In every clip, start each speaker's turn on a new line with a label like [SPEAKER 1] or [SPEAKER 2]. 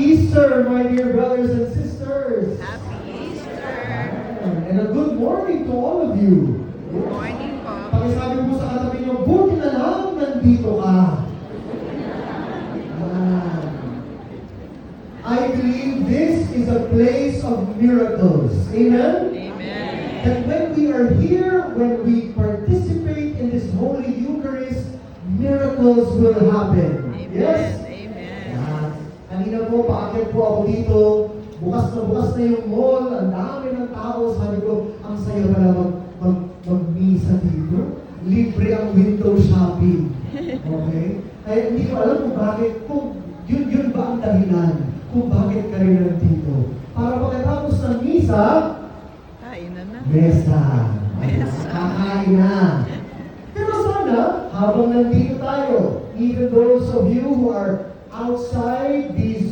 [SPEAKER 1] Easter, my dear brothers and sisters.
[SPEAKER 2] Happy Easter!
[SPEAKER 1] And a good morning to all of you.
[SPEAKER 2] Good morning po.
[SPEAKER 1] Pakisabi po sa katabi niyo, buti na lang nandito ka. I believe this is a place of miracles. Amen?
[SPEAKER 2] Amen.
[SPEAKER 1] That when we are here, when we participate in this Holy Eucharist, miracles will happen.
[SPEAKER 2] Amen.
[SPEAKER 1] Yes?
[SPEAKER 2] Amen.
[SPEAKER 1] Kanina po, paakyat po ako dito. Bukas na yung mall. Ang dami ng tao. Sabi ko, ang saya pala mag-misa dito. Libre ang window shopping. Okay? Kaya hindi ko alam kung bakit, yun ba ang dahilan kung bakit ka rin nandito. Para pagkatapos ng misa,
[SPEAKER 2] Kainan na.
[SPEAKER 1] mesa.
[SPEAKER 2] Mesa.
[SPEAKER 1] Kakain na. Pero sana, habang nandito tayo, even those of you who are outside these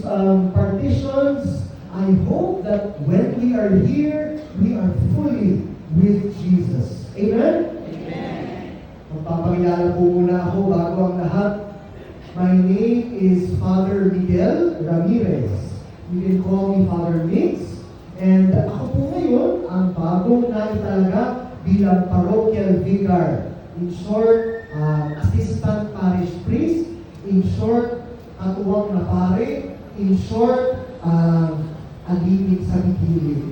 [SPEAKER 1] partitions, I hope that when we are here, we are fully with Jesus. Amen?
[SPEAKER 2] Amen.
[SPEAKER 1] Magpapakilala po muna ako bago ang lahat. My name is Father Miguel Ramirez. You can call me Father Mix. And ako po ngayon ang bagong naitalaga bilang parochial vicar. In short, assistant parish priest. In short, katuwang na pare. In short, alipin sa bikili.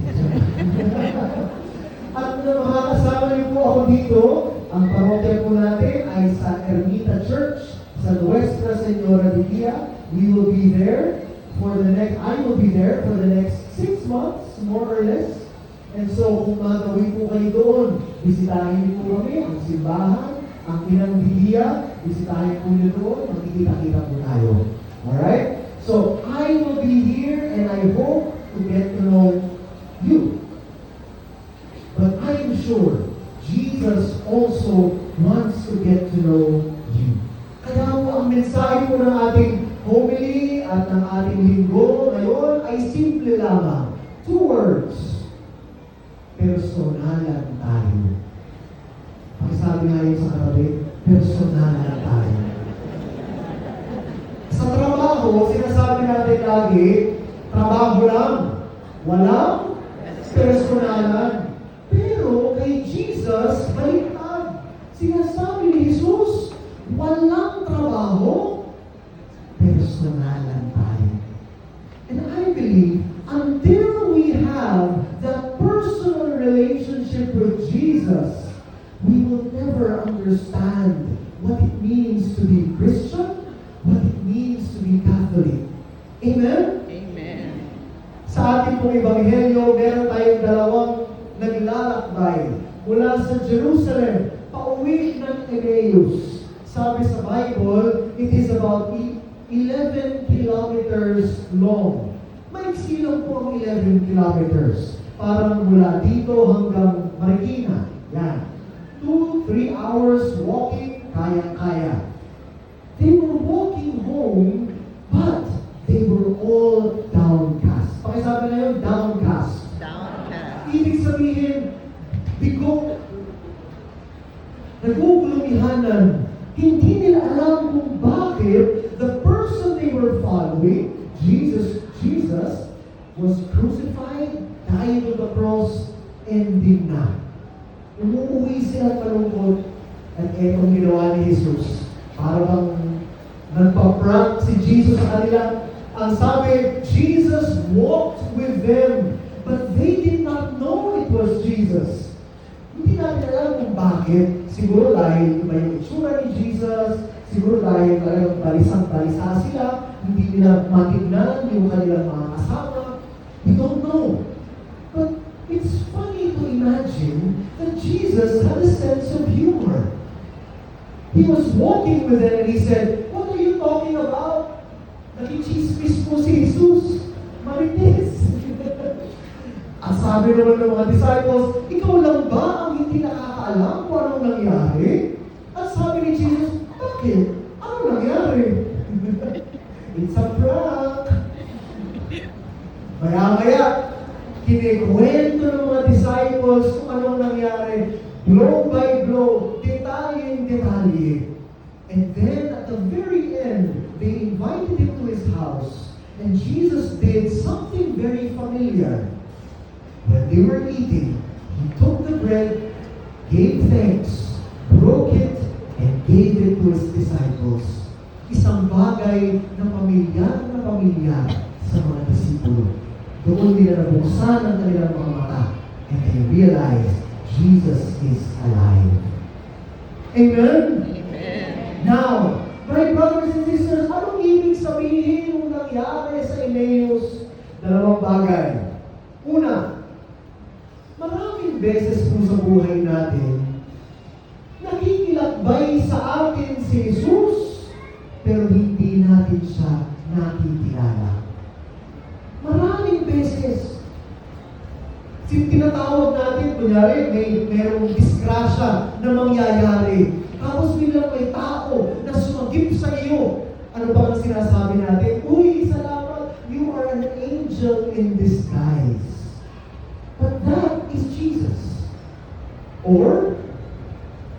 [SPEAKER 1] At makakasama niyo po ako dito, ang parokya po natin ay sa Ermita Church, sa Nuestra Senora de Guia. We will be there I will be there for the next 6 months, more or less. And so, kung magawin po kayo doon, bisitahin niyo po kami, ang simbahan, ang inang Biblia, bisitahin po niyo doon, magkikita-kita po tayo. Alright? So, I will be here and I hope to get to know you. But I am sure Jesus also wants to get to know you. Kaya po ang mensahe po ng ating homily at ng ating linggo ngayon ay simple lamang. 2 words. Personalan tayo. Pakisabi nga yun sa katabi, personalan tayo. Sa trabaho, sinasabi natin lagi, trabaho lang. Walang personalan. Pero kay Jesus, baliktad. Sinasabi ni Jesus, walang trabaho, personalan tayo. And I believe, until we have that personal relationship with Jesus, we will never understand what it means to be Christian, what it means to be Catholic. Amen?
[SPEAKER 2] Amen.
[SPEAKER 1] Sa ating pong Ebanghelyo, meron tayong dalawang naglalakbay mula sa Jerusalem, pauwi ng Emmaus. Sabi sa Bible, it is about 11 kilometers long. Maiksi lang po ang 11 kilometers. Parang mula dito hanggang Marikina. Yan. 2-3 hours walking, kaya-kaya. They were walking home, but they were all downcast. Pakisabi na yun, downcast.
[SPEAKER 2] Downcast.
[SPEAKER 1] Ibig sabihin, nagugulumihanan. Hindi nila alam kung bakit the person they were following, Jesus was crucified, died on the cross, and did not. Umuwi sila palungkot at etong ginawa ni Jesus. Parang nagpa-prank si Jesus sa kanila. Ang sabi, Jesus walked with them, but they did not know it was Jesus. Hindi natin alam kung bakit. Siguro dahil iba yung itsura ni Jesus, siguro dahil talagang balisang-balisa sila, hindi nila matignan yung kanilang mga kasama. We don't know. But it's funny to imagine that Jesus had a sense of humor. He was walking with them and he said, "What are you talking about?" Nagichismis po si Jesus. Marites. Ang sabi naman ng mga disciples, ikaw lang ba ang hindi nakakaalam kung anong nangyari? At sabi ni Jesus, bakit? Ano nangyari? It's a prank. Maya-maya, kinikwento ng mga disciples kung anong nangyari. Blow by blow, detalye. And then at the very end, they invited him to his house. And Jesus did something very familiar. When they were eating, He took the bread, gave thanks, broke it, and gave it to His disciples. Isang bagay na pamilya sa mga disipulo. Doon nila nabuksan ang kanilang mga mata and they realized Jesus is alive. Amen?
[SPEAKER 2] Amen.
[SPEAKER 1] Now, my brothers and sisters, anong ibig sabihin ng nangyari sa Emmaus? Dalawang bagay. Una, maraming beses po sa buhay natin, nakikilakbay sa atin si Jesus, pero hindi natin siya nakikilala. Maraming beses. Tinatawag natin, kunyari, merong disgrasya na mangyayari. Tapos biglang may tao na sumagip sa iyo. Ano ba ang sinasabi natin? Uy, salamat, you are an angel in disguise. But that is Jesus. Or,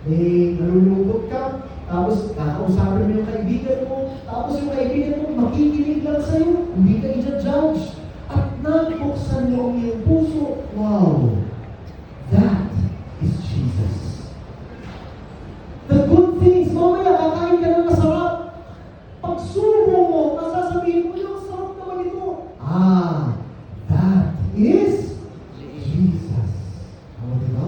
[SPEAKER 1] may nalulungkot ka, tapos kakausapin mo yung kaibigan mo, tapos yung kaibigan mo makikinig lang sa'yo, hindi ka i-judge. At nabuksan mo ang iyong puso, wow, that is Jesus. The good things, mamaya kakain ka ng masarap. Pagsubo mo, masasabihin mo, yung sarap naman ito. That is Jesus. Ano, diba?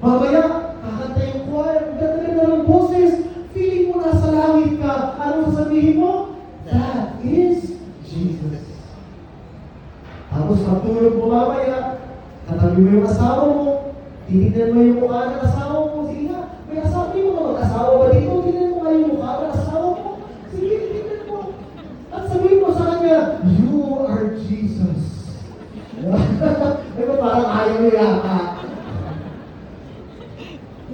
[SPEAKER 1] Mamaya, kakanta yung choir, ganda na ng boses, feeling mo nasa langit ka. Ano sasabihin mo? That is Jesus. Tapos pagtulog mo mamaya, katabi mo yung asawa mo, titignan mo yung mukha ng asawa mo, sige nga, may asawa mo ka mag-asawa ba dito? Tignan mo nga yung mukha ng asawa mo. Sige, tignan mo. At sabihin mo sa kanya, you are Jesus. Diba parang ayaw mo yata.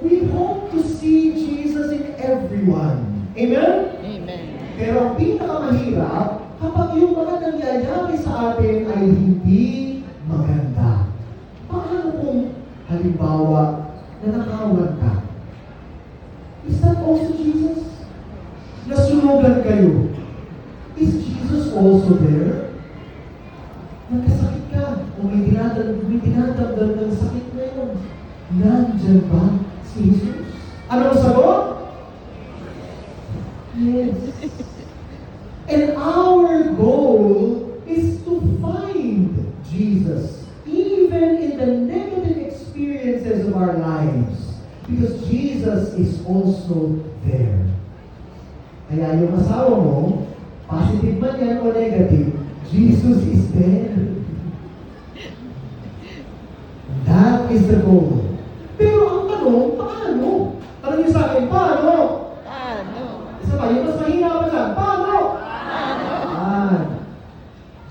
[SPEAKER 1] We hope to see Jesus in everyone. Amen?
[SPEAKER 2] Amen.
[SPEAKER 1] Pero ang pinakamahirap, kapag yung mga nangyayari sa atin ay hindi maganda. Paano kung halimbawa nanakawan ka? Is that also Jesus? Nasunugan kayo. Is Jesus also there? Nagkasakit ka o may dinadamdam ng sakit na yun. Nandyan ba si Jesus? Ano ang sagot? Yes. And our goal is to find Jesus, even in the negative experiences of our lives, because Jesus is also there. Kaya yung asawa mo, positive man yan o negative, Jesus is there. That is the goal. Pero ang tanong, paano? Tanong niyo sa akin, paano?
[SPEAKER 2] Paano?
[SPEAKER 1] Isa pa, yung mas mahina pa lang, paano?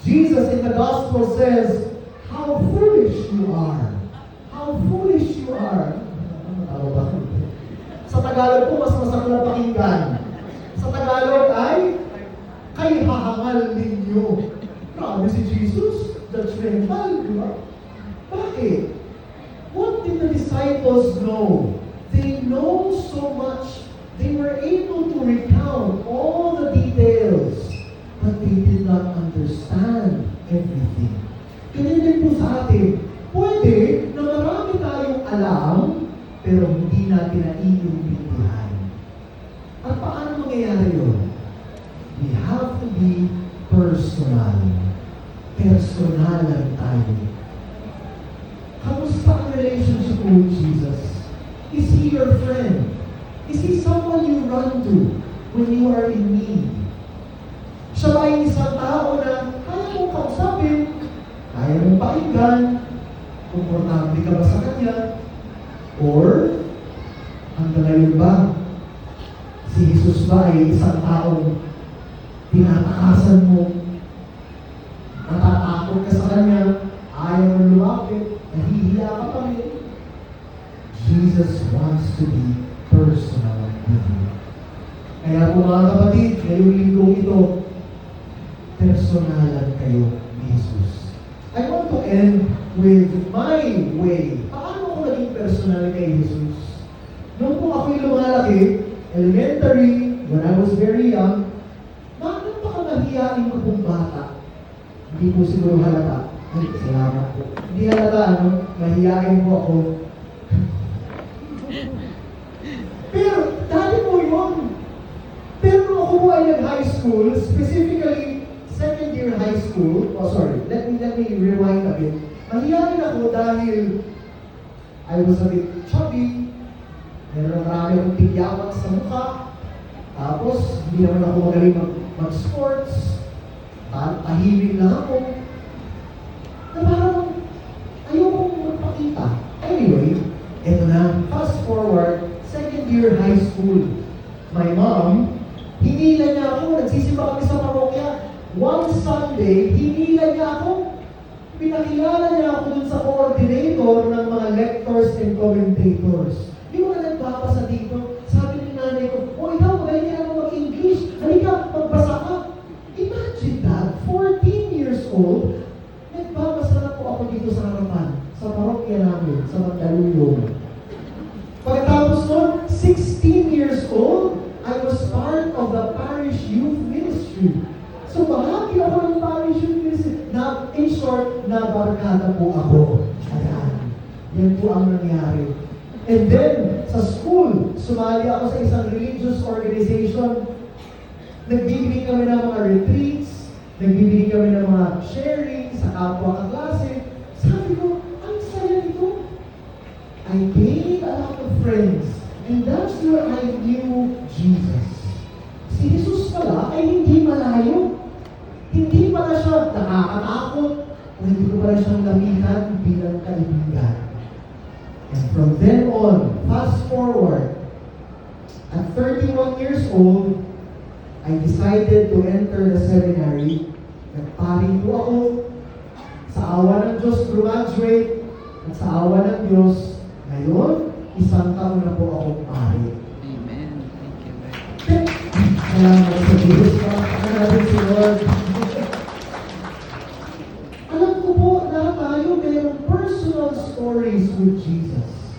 [SPEAKER 1] Jesus in the gospel says, how foolish you are. How foolish you are. Ano ba? Sa Tagalog po, mas masaklang pakinggan. Sa Tagalog ay, kay hahangal ninyo. Grabe si Jesus, judgmental, di ba? Bakit? What did the disciples know? They know so much. They were able to recount all the details, but they did not understand everything. Ganyan din po sa atin. Pwede na marami tayong alam, pero hindi natin naiintindihan. At paano mangyayari yun? We have to be personal. Personalan tayo. Kamusta ang relationship with Jesus? Is He your friend? Is He someone you run to when you are in need? Siya ba yung isang tao na kaya mong kausapin, kaya mong pakinggan, komportable ka ba sa Kanya? Or, hanggang ngayon ba, si Jesus ba ay isang taong tinatakasan mo, natatakot ka sa Kanya, ayaw mo lumapit, nahihiya ka pa rin? Jesus wants to be personal with you. Kaya po mga kapatid, ngayong linggong ito, personalan kayo ni Jesus. I want to end with my way. Paano ko naging personal kay Jesus? Noong po ako'y lumalaki, elementary, when I was very young, napakamahiyain ko pong bata. Hindi po siguro halata. Ay, salamat po. Hindi halata, ano? Mahihain po ako. Pero, dati po yun. Pero nung ako po ay nag-high school, specifically, second year high school, let me rewind a bit. Mahihain ako dahil I was a bit chubby, meron marami akong tigyawat sa mukha, tapos hindi naman ako magaling mag-sports, tahimik lang ako, na parang ayokong magpakita. Anyway, eto na, fast forward, second year high school. My mom, hinila niya ako, nagsisimba kami sa parokya. One Sunday, hinila niya ako. Pinakilala niya ako dun sa coordinator ng mga lectors and commentators. Yung mga nagbabasa dito, sabi ni nanay ko, "O ikaw, magaling ka naman mag-English. Halika, magbasa ka." Imagine that, 14 years old, nagbabasa na po ako dito sa harapan, sa parokya namin, sa Mandaluyong. Pagkatapos nun, 16 years old, I was part of the parish youth ministry. So, bahagi ako ng parish youth ministry. Na, in short, nabarkada po ako. Ayan. Yan po ang nangyari. And then, sa school, sumali ako sa isang religious organization. Nagbibigay kami ng mga retreats, nagbibigay kami ng mga sharing sa kapwa kaklase. Sabi ko, ang saya nito. I gained a lot of friends. And that's where I knew Jesus. Si Jesus pala ay hindi malayo. Hindi pala siya nakakatakot o hindi ko pala siyang lamihan bilang kaibigan. And from then on, fast forward, at 31 years old, I decided to enter the seminary. Nagparing po ako. Sa awa ng Diyos, graduate. At sa awa ng Diyos, ngayon, isang taon na po akong pari.
[SPEAKER 2] Amen. Thank you, Lord.
[SPEAKER 1] Salamat sa Diyos. Pakakanan natin si Lord. Alam ko po, lahat tayo mayroong personal stories with Jesus.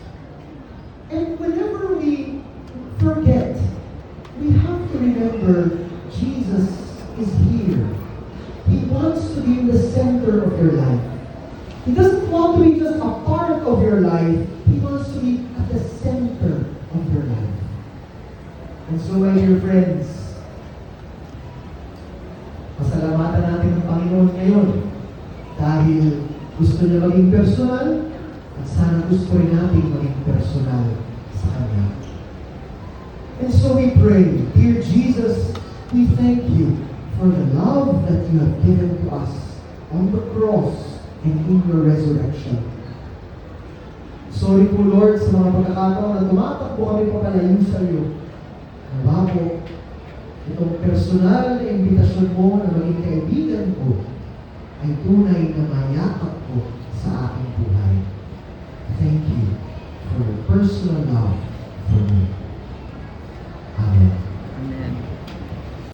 [SPEAKER 1] And whenever we forget, we have to remember Jesus is here. He wants to be in the center of your life. He doesn't want to be just a part of your life. He wants to be at the center of your life. And so, my dear friends, pasalamatan natin ang Panginoon ngayon dahil gusto niya maging personal at sana gusto rin natin maging personal sa Kanya. And so we pray, dear Jesus, we thank you for the love that you have given to us on the cross and in your resurrection. Sorry po, Lord, sa mga pagkakataon na tumatakbo kami papalayo sa iyo. Nawa po, itong personal na imbitasyon mo na maging kaibigan ko ay tunay na mayakap ko sa aking buhay. Thank you for your personal love for me.